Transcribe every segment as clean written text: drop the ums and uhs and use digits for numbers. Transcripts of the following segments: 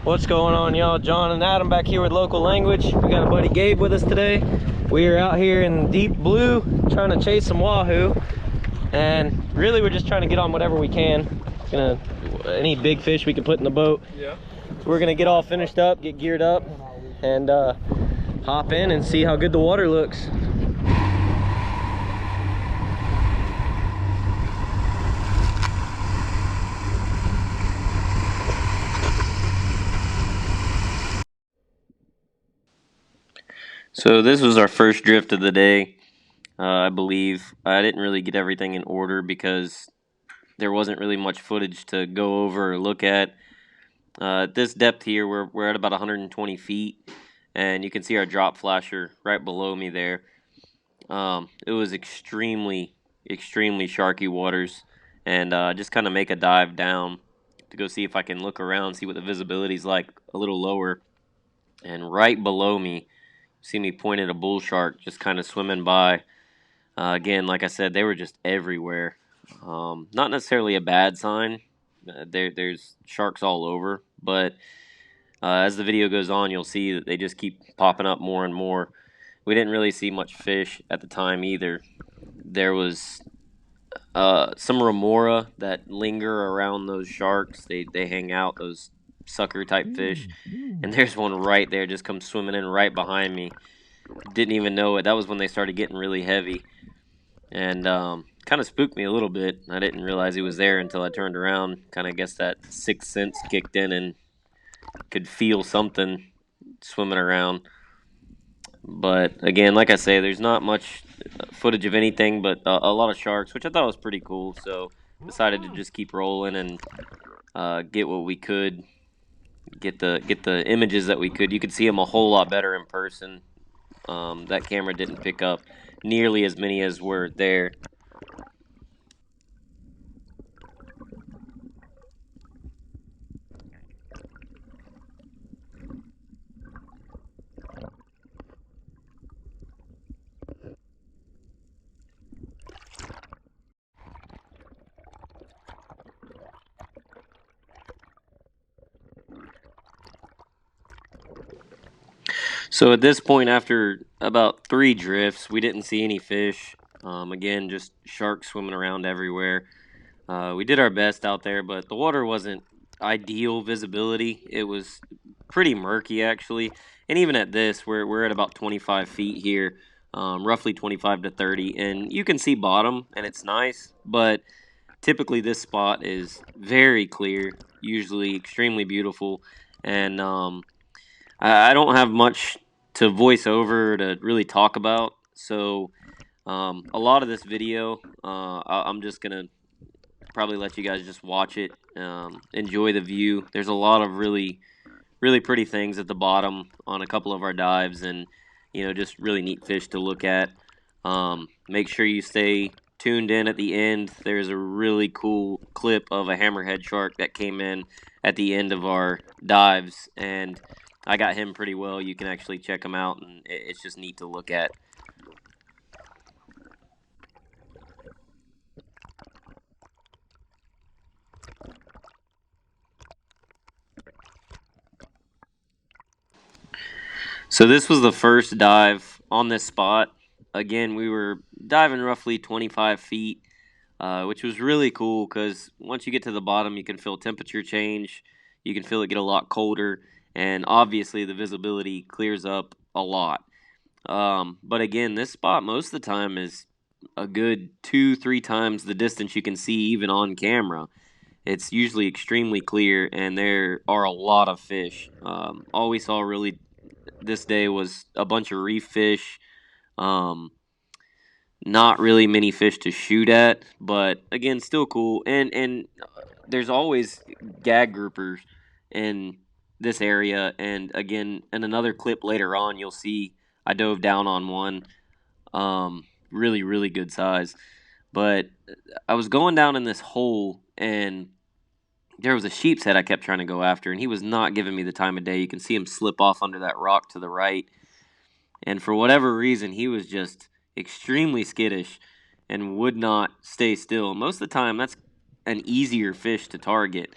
What's going on, y'all? John and Adam back here with Local Language. We got a buddy Gabe with us today. We are out here in deep blue trying to chase some wahoo, and really we're just trying to get on whatever we can. Any big fish we can put in the boat. Yeah. So we're gonna get all finished up, get geared up, and hop in and see how good the water looks. So this was our first drift of the day. I believe I didn't really get everything in order because there wasn't really much footage to go over or look at. At this depth here, we're at about 120 feet, and you can see our drop flasher right below me there. It was extremely sharky waters, and just kind of make a dive down to go see if I can look around, see what the visibility's like a little lower. And right below me, see me point at a bull shark just kind of swimming by. Again, like I said, they were just everywhere. Not necessarily a bad sign. There's sharks all over, but as the video goes on, you'll see that they just keep popping up more and more. We didn't really see much fish at the time either. There was some remora that linger around those sharks. They hang out, those sucker type fish. And there's one right there, just comes swimming in right behind me. Didn't even know it. That was when they started getting really heavy. And kind of spooked me a little bit. I didn't realize he was there until I turned around. Kind of guess that sixth sense kicked in and could feel something swimming around. But again, like I say, there's not much footage of anything but a lot of sharks, which I thought was pretty cool. So decided to just keep rolling and get what we could, get the images that we could. You could see them a whole lot better in person. That camera didn't pick up nearly as many as were there. So at this point, after about 3 drifts, we didn't see any fish. Again, just sharks swimming around everywhere. We did our best out there, but the water wasn't ideal visibility. It was pretty murky, actually. And even at this, we're at about 25 feet here, roughly 25 to 30. And you can see bottom, and it's nice. But typically this spot is very clear, usually extremely beautiful. And I don't have much to voice over to really talk about. So a lot of this video, I'm just going to probably let you guys just watch it, enjoy the view. There's a lot of really pretty things at the bottom on a couple of our dives, and just really neat fish to look at. Make sure you stay tuned in at the end. There's a really cool clip of a hammerhead shark that came in at the end of our dives, and I got him pretty well. You can actually check him out, and it's just neat to look at. So this was the first dive on this spot. Again, we were diving roughly 25 feet, which was really cool because once you get to the bottom, you can feel temperature change. You can feel it get a lot colder, and obviously the visibility clears up a lot. But again, this spot most of the time is a good 2-3 times the distance you can see even on camera. It's usually extremely clear, and there are a lot of fish. All we saw really this day was a bunch of reef fish. Not really many fish to shoot at, but again, still cool. And there's always gag groupers in this area. And again, in another clip later on, you'll see I dove down on one. Really good size. But I was going down in this hole, and there was a sheep's head I kept trying to go after, and he was not giving me the time of day. You can see him slip off under that rock to the right. And for whatever reason, he was just extremely skittish and would not stay still. Most of the time, that's an easier fish to target.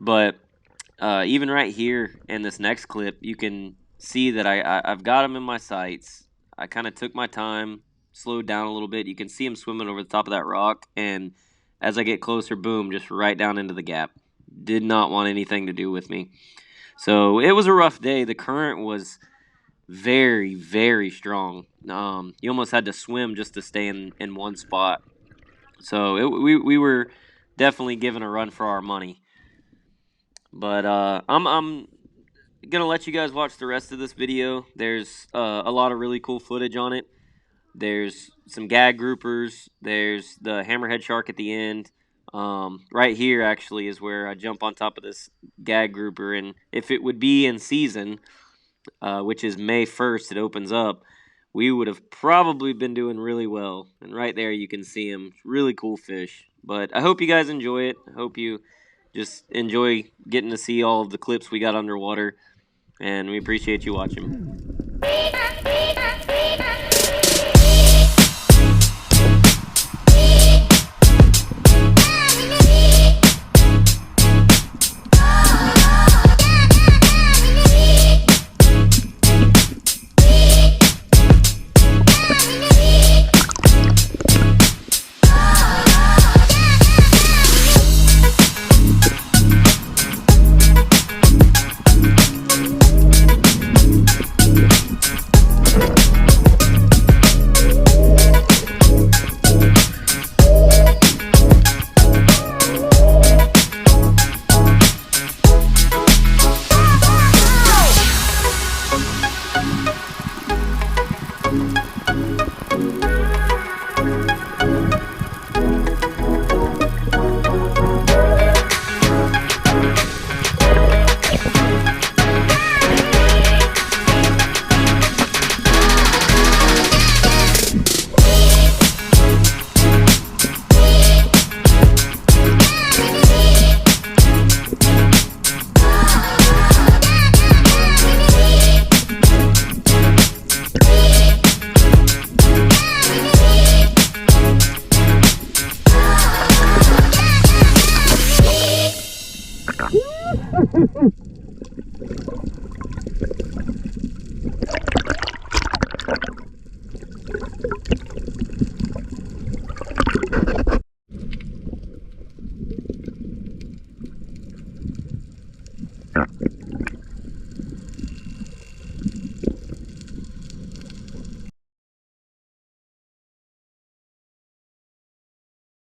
But Even right here in this next clip, you can see that I've got them in my sights. I kind of took my time, slowed down a little bit. You can see him swimming over the top of that rock, and as I get closer, boom, just right down into the gap. Did not want anything to do with me. So it was a rough day. The current was very, very strong. You almost had to swim just to stay in one spot. So we were definitely given a run for our money. But I'm gonna let you guys watch the rest of this video. There's a lot of really cool footage on it. There's some gag groupers. There's the hammerhead shark at the end. Right here actually is where I jump on top of this gag grouper, and if it would be in season, which is May 1st, it opens up, we would have probably been doing really well. And right there you can see him. Really cool fish. But I hope you guys enjoy it. I hope you just enjoy getting to see all of the clips we got underwater. And we appreciate you watching.